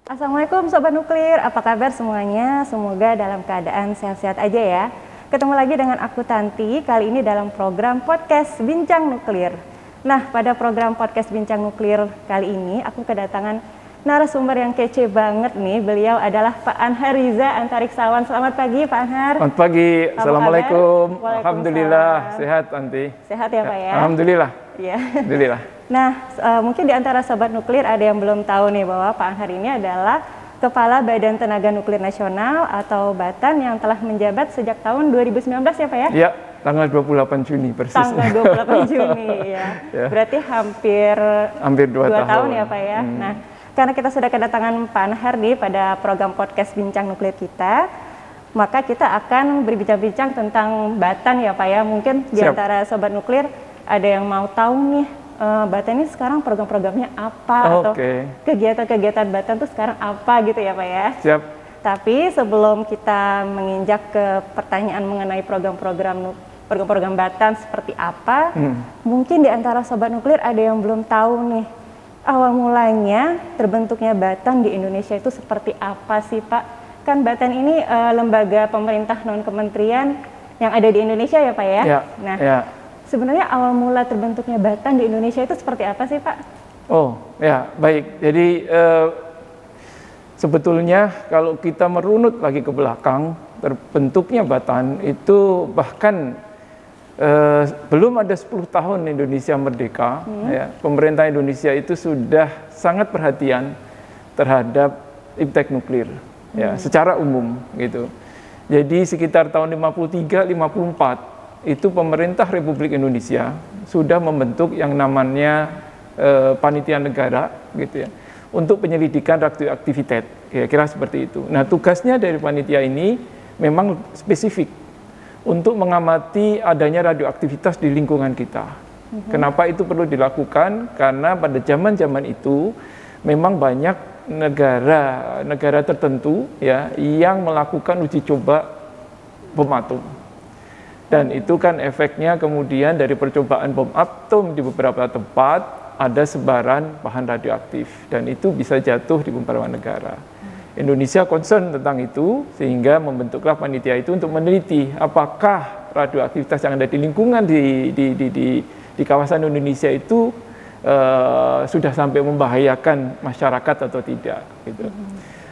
Assalamualaikum Sobat Nuklir, apa kabar semuanya? Semoga dalam keadaan sehat-sehat aja ya. Ketemu lagi dengan aku Tanti, kali ini dalam program podcast Bincang Nuklir. Nah, pada program podcast Bincang Nuklir kali ini, aku kedatangan narasumber yang kece banget nih. Beliau adalah Pak Anhar Riza Antariksawan. Selamat pagi Pak Anhar. Selamat pagi, Assalamualaikum. Alhamdulillah, sehat Tanti. Sehat ya Pak ya? Alhamdulillah. Iya. Alhamdulillah. Nah, mungkin di antara Sobat Nuklir ada yang belum tahu nih bahwa Pak Anhar ini adalah Kepala Badan Tenaga Nuklir Nasional atau BATN yang telah menjabat sejak tahun 2019 ya Pak ya? Iya, tanggal 28 Juni persis. Tanggal 28 Juni ya. Berarti hampir 2 tahun ya Pak ya. Nah, karena kita sudah kedatangan Pak Anhar nih pada program podcast Bincang Nuklir kita, maka kita akan berbincang-bincang tentang BATN ya Pak ya. Mungkin di antara Sobat Nuklir ada yang mau tahu nih, BATN ini sekarang program-programnya apa atau kegiatan-kegiatan BATN itu sekarang apa gitu ya Pak ya. Siap. Tapi sebelum kita menginjak ke pertanyaan mengenai program-program BATN seperti apa, mungkin di antara Sobat Nuklir ada yang belum tahu nih, awal mulanya terbentuknya BATN di Indonesia itu seperti apa sih Pak? Kan BATN ini lembaga pemerintah non-kementerian yang ada di Indonesia ya Pak ya? Ya. Nah, ya. Sebenarnya awal mula terbentuknya BATN di Indonesia itu seperti apa sih Pak? Oh ya, baik. Jadi sebetulnya kalau kita merunut lagi ke belakang, terbentuknya BATN itu bahkan belum ada 10 tahun Indonesia merdeka. Ya, pemerintah Indonesia itu sudah sangat perhatian terhadap iptek nuklir, ya, secara umum gitu. Jadi sekitar tahun 53-54 itu pemerintah Republik Indonesia sudah membentuk yang namanya panitia negara gitu ya, untuk penyelidikan radioaktivitas, kira-kira seperti itu. Nah, tugasnya dari panitia ini memang spesifik untuk mengamati adanya radioaktivitas di lingkungan kita. Kenapa itu perlu dilakukan? Karena pada zaman-zaman itu memang banyak negara tertentu ya yang melakukan uji coba bom atom. Dan itu kan efeknya kemudian dari percobaan bom atom di beberapa tempat ada sebaran bahan radioaktif dan itu bisa jatuh di beberapa negara. Indonesia concern tentang itu sehingga membentuklah panitia itu untuk meneliti apakah radioaktivitas yang ada di lingkungan di kawasan Indonesia itu sudah sampai membahayakan masyarakat atau tidak gitu.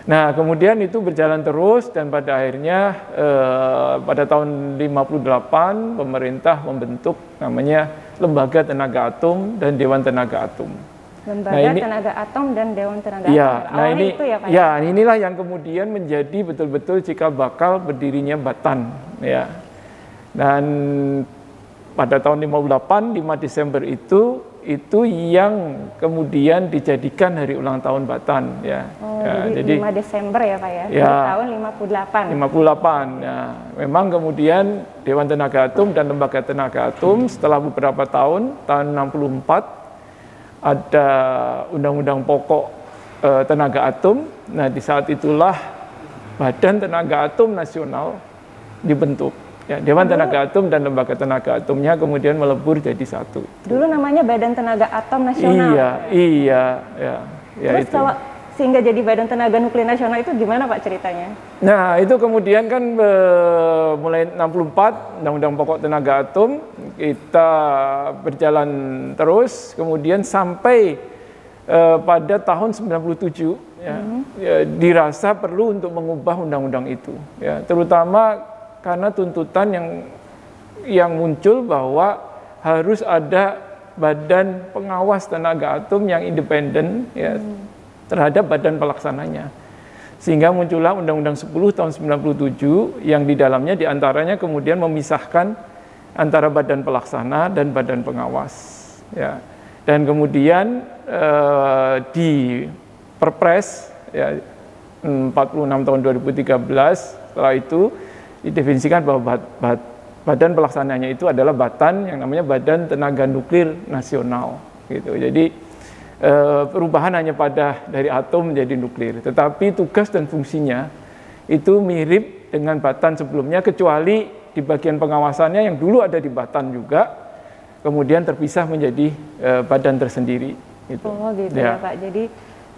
Nah, kemudian itu berjalan terus dan pada akhirnya pada tahun 58 pemerintah membentuk namanya Lembaga Tenaga Atom dan Dewan Tenaga Atom. Lembaga Tenaga Atom dan Dewan Tenaga Atom. Nah ini itu ya Pak? Ya, inilah yang kemudian menjadi betul-betul cikal bakal berdirinya BATN ya. Dan pada tahun 58 5 Desember itu yang kemudian dijadikan hari ulang tahun BATN ya. Jadi 5 Desember ya Pak ya, tahun 58. 58 ya. Memang kemudian Dewan Tenaga Atom dan Lembaga Tenaga Atom setelah beberapa tahun 64 ada Undang-Undang Pokok Tenaga Atom. Nah, di saat itulah Badan Tenaga Atom Nasional dibentuk. Ya, Dewan Tenaga Atom dan Lembaga Tenaga Atomnya kemudian melebur jadi satu. Dulu namanya Badan Tenaga Atom Nasional. Iya. Terus itu. kalau sehingga jadi Badan Tenaga Nuklir Nasional itu gimana Pak ceritanya? Nah, itu kemudian kan mulai 64 Undang-Undang Pokok Tenaga Atom kita berjalan terus, kemudian sampai pada tahun 97 ya, dirasa perlu untuk mengubah undang-undang itu. Ya, terutama karena tuntutan yang muncul bahwa harus ada badan pengawas tenaga atom yang independen ya, terhadap badan pelaksananya. Sehingga muncullah Undang-Undang 10 tahun 97 yang di dalamnya diantaranya kemudian memisahkan antara badan pelaksana dan badan pengawas. Ya. Dan kemudian di Perpres ya, 46 tahun 2013 setelah itu didefinisikan bahwa badan pelaksananya itu adalah BATN yang namanya Badan Tenaga Nuklir Nasional gitu. Jadi perubahan hanya dari atom menjadi nuklir, tetapi tugas dan fungsinya itu mirip dengan BATN sebelumnya, kecuali di bagian pengawasannya yang dulu ada di BATN juga kemudian terpisah menjadi badan tersendiri gitu. Oh gitu ya Pak. Jadi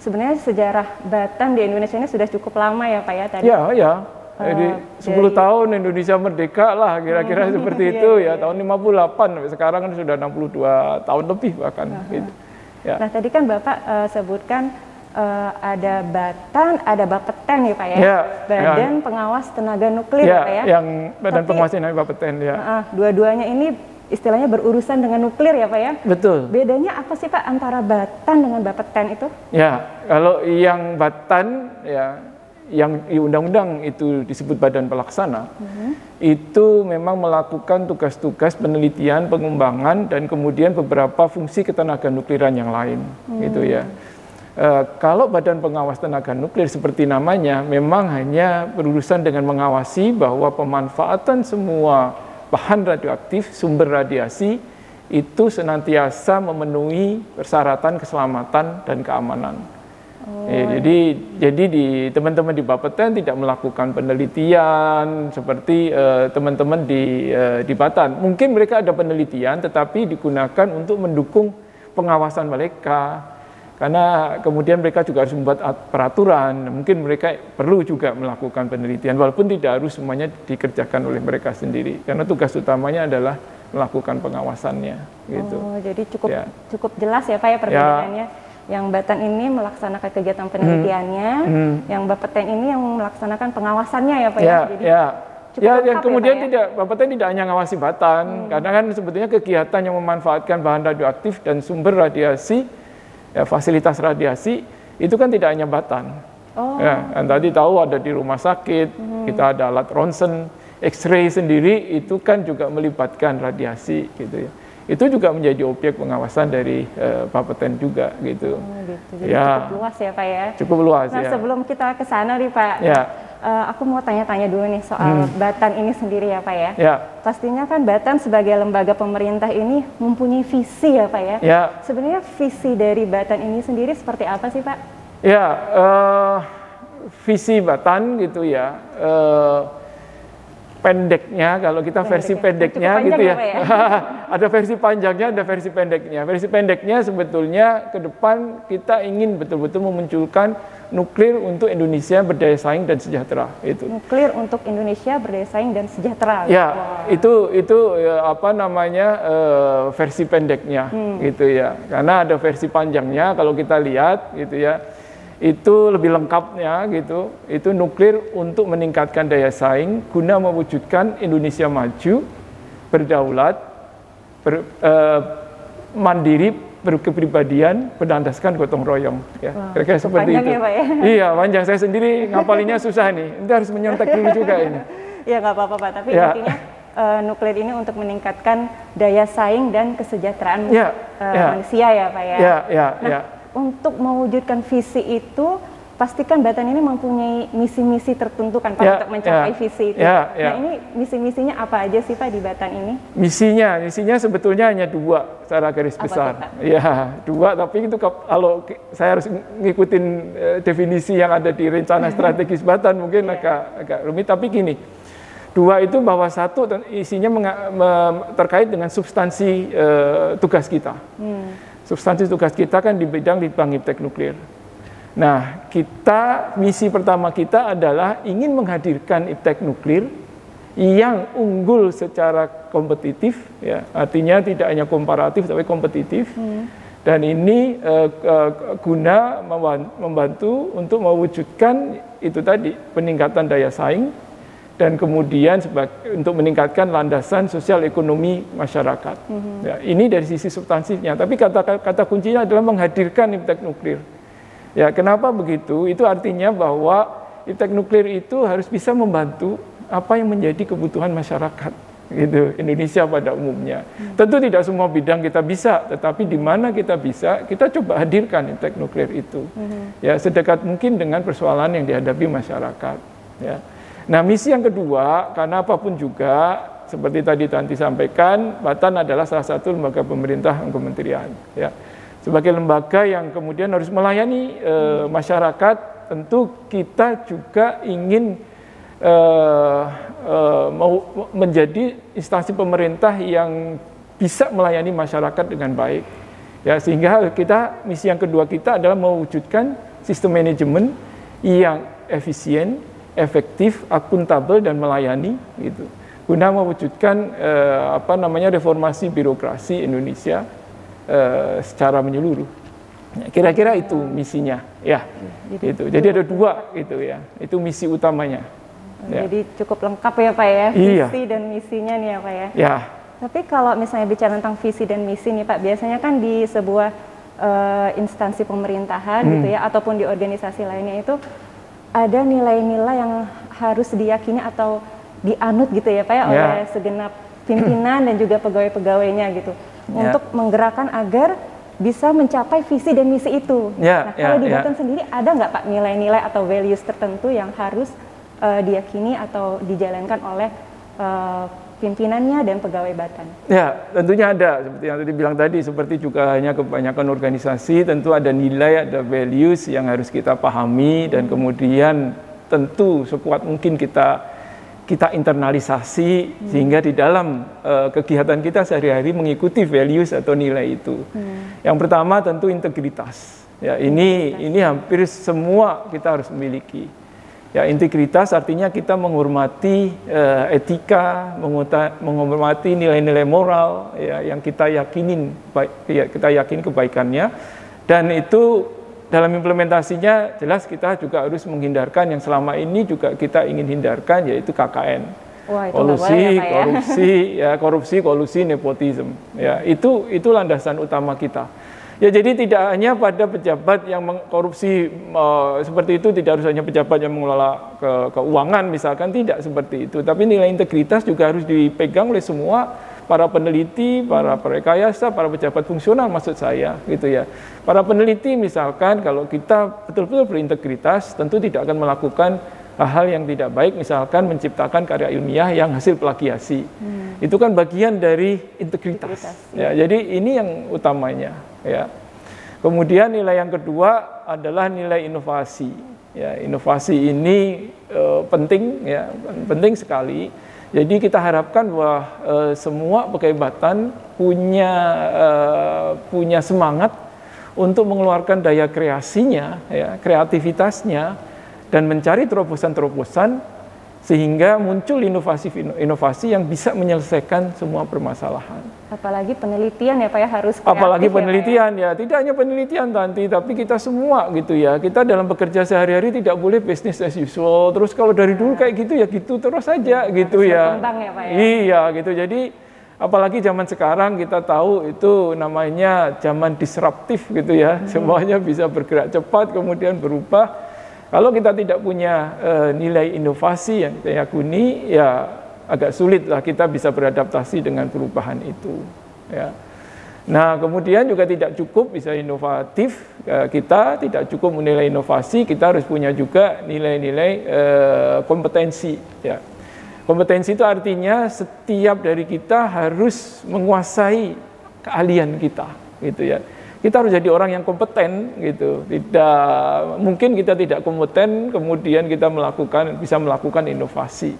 sebenarnya sejarah Batan di Indonesia ini sudah cukup lama ya Pak ya tadi? Ya. Jadi 10 tahun Indonesia merdeka lah kira-kira seperti itu ya. Tahun 58 sampai sekarang kan sudah 62 tahun lebih bahkan. Gitu. Ya. Nah tadi kan Bapak sebutkan ada Batan, ada Bapeten ya Pak ya? Badan Pengawas Tenaga Nuklir ya Pak ya? Yang Badan Pengawas Tenaga Bapeten ya. Dua-duanya ini istilahnya berurusan dengan nuklir ya Pak ya? Betul. Bedanya apa sih Pak antara Batan dengan Bapeten itu? Ya, kalau yang Batan ya, yang di undang-undang itu disebut Badan Pelaksana, itu memang melakukan tugas-tugas penelitian, pengembangan, dan kemudian beberapa fungsi ketenaga nukliran yang lain, gitu ya. Kalau Badan Pengawas Tenaga Nuklir seperti namanya, memang hanya berurusan dengan mengawasi bahwa pemanfaatan semua bahan radioaktif, sumber radiasi, itu senantiasa memenuhi persyaratan keselamatan dan keamanan. Jadi di teman-teman di Bapeten tidak melakukan penelitian seperti teman-teman di Batan. Mungkin mereka ada penelitian, tetapi digunakan untuk mendukung pengawasan mereka. Karena kemudian mereka juga harus membuat peraturan, mungkin mereka perlu juga melakukan penelitian, walaupun tidak harus semuanya dikerjakan oleh mereka sendiri. Karena tugas utamanya adalah melakukan pengawasannya. Gitu. Jadi cukup jelas ya Pak ya perbedaannya. Yang Batan ini melaksanakan kegiatan penelitiannya, yang Bapeten ini yang melaksanakan pengawasannya ya Pak ya. Jadi yang kemudian Bapeten tidak hanya ngawasi Batan, karena kan sebetulnya kegiatan yang memanfaatkan bahan radioaktif dan sumber radiasi, ya, fasilitas radiasi itu kan tidak hanya Batan. Kan tadi tahu ada di rumah sakit, kita ada alat ronsen, X-ray sendiri itu kan juga melibatkan radiasi gitu ya. Itu juga menjadi objek pengawasan dari Bapeten juga gitu. Jadi cukup luas ya Pak ya. Cukup luas. Nah sebelum kita ke sana nih Pak, aku mau tanya-tanya dulu nih soal Batan ini sendiri ya Pak ya. Pastinya kan Batan sebagai lembaga pemerintah ini mempunyai visi ya Pak ya. Sebenarnya visi dari Batan ini sendiri seperti apa sih Pak? Visi Batan gitu ya. Pendeknya, kalau kita versi pendeknya gitu ya, ada versi panjangnya, ada versi pendeknya. Versi pendeknya sebetulnya ke depan kita ingin betul-betul memunculkan nuklir untuk Indonesia berdaya saing dan sejahtera. Itu. Nuklir untuk Indonesia berdaya saing dan sejahtera. Itu apa namanya versi pendeknya, gitu ya. Karena ada versi panjangnya, kalau kita lihat, gitu ya. Itu lebih lengkapnya gitu, itu nuklir untuk meningkatkan daya saing guna mewujudkan Indonesia maju, berdaulat, mandiri, berkepribadian, berlandaskan gotong royong. Kira-kira seperti itu. Ya, Pak, ya? Iya, panjang. Saya sendiri ngapalinya susah nih. Nanti harus menyontek dulu juga ini. Ya nggak apa-apa Pak, tapi intinya nuklir ini untuk meningkatkan daya saing dan kesejahteraan manusia ya Pak ya. Untuk mewujudkan visi itu, pastikan Batan ini mempunyai misi-misi tertentu kan Pak untuk mencapai visi itu. Nah ini misi-misinya apa aja sih Pak di Batan ini? Misinya sebetulnya hanya dua secara garis besar. Dua, tapi itu kalau saya harus ngikutin definisi yang ada di rencana strategis Batan mungkin agak rumit. Tapi gini, dua itu bahwa satu isinya terkait dengan substansi tugas kita. Substansi tugas kita kan di bidang litbang iptek nuklir. Nah, misi pertama kita adalah ingin menghadirkan iptek nuklir yang unggul secara kompetitif, ya, artinya tidak hanya komparatif tapi kompetitif. Dan ini guna membantu untuk mewujudkan itu tadi peningkatan daya saing dan kemudian untuk meningkatkan landasan sosial ekonomi masyarakat. Ya, ini dari sisi substansinya, tapi kata kuncinya adalah menghadirkan iptek nuklir. Ya, kenapa begitu? Itu artinya bahwa iptek nuklir itu harus bisa membantu apa yang menjadi kebutuhan masyarakat, gitu, Indonesia pada umumnya. Tentu tidak semua bidang kita bisa, tetapi di mana kita bisa, kita coba hadirkan iptek nuklir itu. Ya, sedekat mungkin dengan persoalan yang dihadapi masyarakat. Ya. Nah, misi yang kedua, karena apapun juga, seperti tadi Tanti sampaikan, Batan adalah salah satu lembaga pemerintah kementerian. Ya. Sebagai lembaga yang kemudian harus melayani masyarakat, tentu kita juga ingin mau menjadi instansi pemerintah yang bisa melayani masyarakat dengan baik. Ya, sehingga misi yang kedua kita adalah mewujudkan sistem manajemen yang efisien, efektif, akuntabel dan melayani gitu. Guna mewujudkan reformasi birokrasi Indonesia secara menyeluruh. Kira-kira itu misinya, ya. Gitu. Jadi ada 2 gitu ya. Itu misi utamanya. Jadi cukup lengkap ya Pak ya, visi dan misinya nih ya Pak ya. Ya. Tapi kalau misalnya bicara tentang visi dan misi nih Pak, biasanya kan di sebuah instansi pemerintahan gitu ya, ataupun di organisasi lainnya itu ada nilai-nilai yang harus diyakini atau dianut gitu ya Pak ya, oleh segenap pimpinan dan juga pegawai-pegawainya gitu, untuk menggerakkan agar bisa mencapai visi dan misi itu. Nah kalau di Batan sendiri ada nggak Pak nilai-nilai atau values tertentu yang harus diyakini atau dijalankan oleh pimpinannya dan pegawai Batan? Ya, tentunya ada. Seperti yang tadi bilang tadi, seperti juga hanya kebanyakan organisasi, tentu ada nilai, ada values yang harus kita pahami, dan kemudian tentu sekuat mungkin kita internalisasi sehingga di dalam kegiatan kita sehari-hari mengikuti values atau nilai itu. Yang pertama tentu integritas. Ya, ini hampir semua kita harus memiliki. Ya, integritas artinya kita menghormati etika, menghormati nilai-nilai moral ya, yang kita yakinin, kita yakin kebaikannya, dan itu dalam implementasinya jelas kita juga harus menghindarkan yang selama ini juga kita ingin hindarkan, yaitu KKN. Wah, itu korupsi, kolusi, nepotisme. Ya, itu landasan utama kita. Ya, jadi tidak hanya pada pejabat yang korupsi seperti itu, tidak harus hanya pejabat yang mengelola keuangan misalkan, tidak seperti itu. Tapi nilai integritas juga harus dipegang oleh semua para peneliti, para perekayasa, para pejabat fungsional maksud saya, gitu ya. Para peneliti misalkan kalau kita betul-betul berintegritas, tentu tidak akan melakukan hal-hal yang tidak baik, misalkan menciptakan karya ilmiah yang hasil plagiasi. Itu kan bagian dari integritas. Ya, jadi ini yang utamanya. Ya. Kemudian nilai yang kedua adalah nilai inovasi. Ya, inovasi ini penting, ya, penting sekali. Jadi kita harapkan bahwa semua pegawai Batan punya semangat untuk mengeluarkan daya kreasinya, ya, kreativitasnya, dan mencari terobosan-terobosan sehingga muncul inovasi-inovasi yang bisa menyelesaikan semua permasalahan. Apalagi penelitian ya Pak ya, harus kreatif. Apalagi penelitian ya, tidak hanya penelitian Tanti, tapi kita semua gitu ya. Kita dalam bekerja sehari-hari tidak boleh business as usual. Terus kalau dari dulu kayak gitu ya gitu terus saja gitu ya. Berkembang ya Pak ya. Iya gitu. Jadi apalagi zaman sekarang kita tahu itu namanya zaman disruptif gitu ya. Semuanya bisa bergerak cepat kemudian berubah. Kalau kita tidak punya nilai inovasi yang kita yakini, ya agak sulit lah kita bisa beradaptasi dengan perubahan itu. Ya. Nah, kemudian juga tidak cukup bisa inovatif, kita tidak cukup menilai inovasi, kita harus punya juga nilai-nilai kompetensi. Ya. Kompetensi itu artinya setiap dari kita harus menguasai keahlian kita, gitu ya. Kita harus jadi orang yang kompeten gitu. Tidak mungkin kita tidak kompeten kemudian kita bisa melakukan inovasi.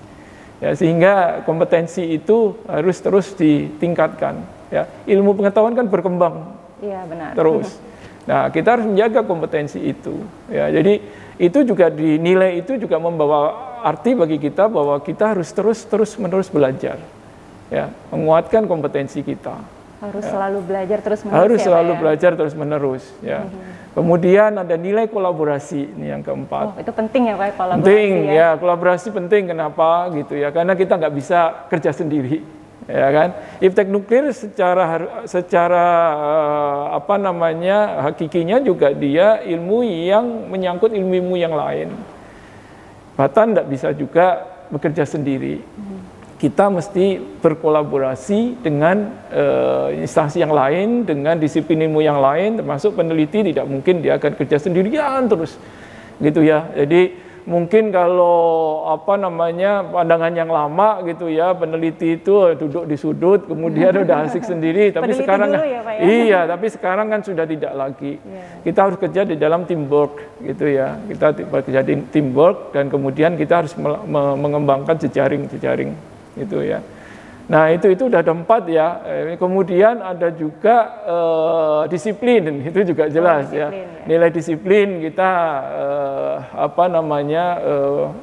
Ya, sehingga kompetensi itu harus terus ditingkatkan. Ya, ilmu pengetahuan kan berkembang. Iya, benar. Terus. Nah, kita harus menjaga kompetensi itu. Ya, jadi itu juga dinilai, itu juga membawa arti bagi kita bahwa kita harus terus-menerus belajar. Ya, menguatkan kompetensi kita. Harus selalu belajar terus-menerus. Harus selalu belajar terus-menerus. Ya. Kemudian ada nilai kolaborasi, ini yang keempat. Oh, itu penting ya Pak, kolaborasi. Penting ya, kolaborasi penting. Kenapa gitu ya? Karena kita nggak bisa kerja sendiri, ya kan? Iptek Nuklir secara hakikinya juga dia ilmu yang menyangkut ilmu-ilmu yang lain. Batan nggak bisa juga bekerja sendiri. Kita mesti berkolaborasi dengan instansi yang lain, dengan disiplin ilmu yang lain, termasuk peneliti tidak mungkin dia akan kerja sendirian terus, gitu ya. Jadi mungkin kalau pandangan yang lama gitu ya, peneliti itu duduk di sudut, kemudian udah asik sendiri. Tapi sekarang dulu ya, Pak, ya? Iya, tapi sekarang kan sudah tidak lagi. Kita harus kerja di dalam teamwork, gitu ya. Kita bekerja di teamwork dan kemudian kita harus mengembangkan jejaring. Gitu ya. Nah itu udah ada 4 ya. Kemudian ada juga disiplin, itu juga jelas disiplin, ya. Nilai disiplin kita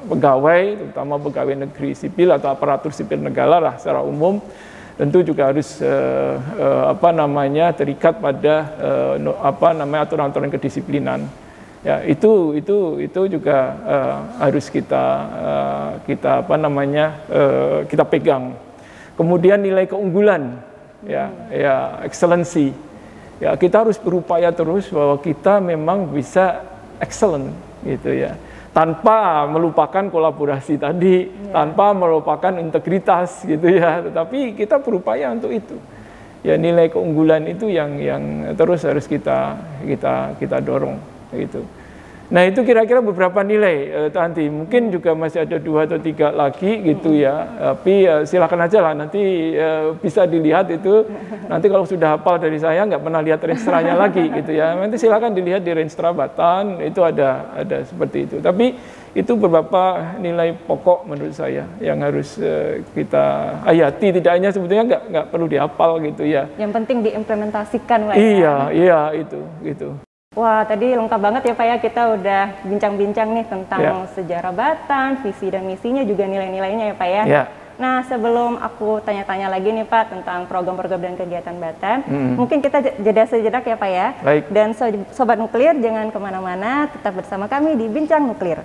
pegawai, terutama pegawai negeri sipil atau aparatur sipil negara lah secara umum, tentu juga harus terikat pada aturan-aturan kedisiplinan. Ya itu juga harus kita pegang. Kemudian nilai keunggulan, ya excellency. Ya kita harus berupaya terus bahwa kita memang bisa excellent gitu ya. Tanpa melupakan kolaborasi tadi, tanpa melupakan integritas gitu ya. Tetapi kita berupaya untuk itu. Ya nilai keunggulan itu yang terus harus kita dorong gitu. Nah itu kira-kira beberapa nilai, Tanti. Mungkin juga masih ada 2 atau 3 lagi gitu ya. Tapi silakan aja lah, nanti bisa dilihat itu. Nanti kalau sudah hafal dari saya, nggak pernah lihat Renstra-nya lagi gitu ya. Nanti silakan dilihat di Renstra Batan, itu ada seperti itu. Tapi itu beberapa nilai pokok menurut saya yang harus kita hayati. Tidak hanya sebetulnya nggak perlu dihafal gitu ya. Yang penting diimplementasikan lah ya. Iya itu gitu. Wah, tadi lengkap banget ya Pak ya, kita udah bincang-bincang nih tentang sejarah Batan, visi dan misinya, juga nilai-nilainya ya Pak ya. Nah, sebelum aku tanya-tanya lagi nih Pak tentang program-program dan kegiatan Batan, mungkin kita jeda sejenak ya Pak ya. Baik. Dan Sobat Nuklir jangan kemana-mana, tetap bersama kami di Bincang Nuklir.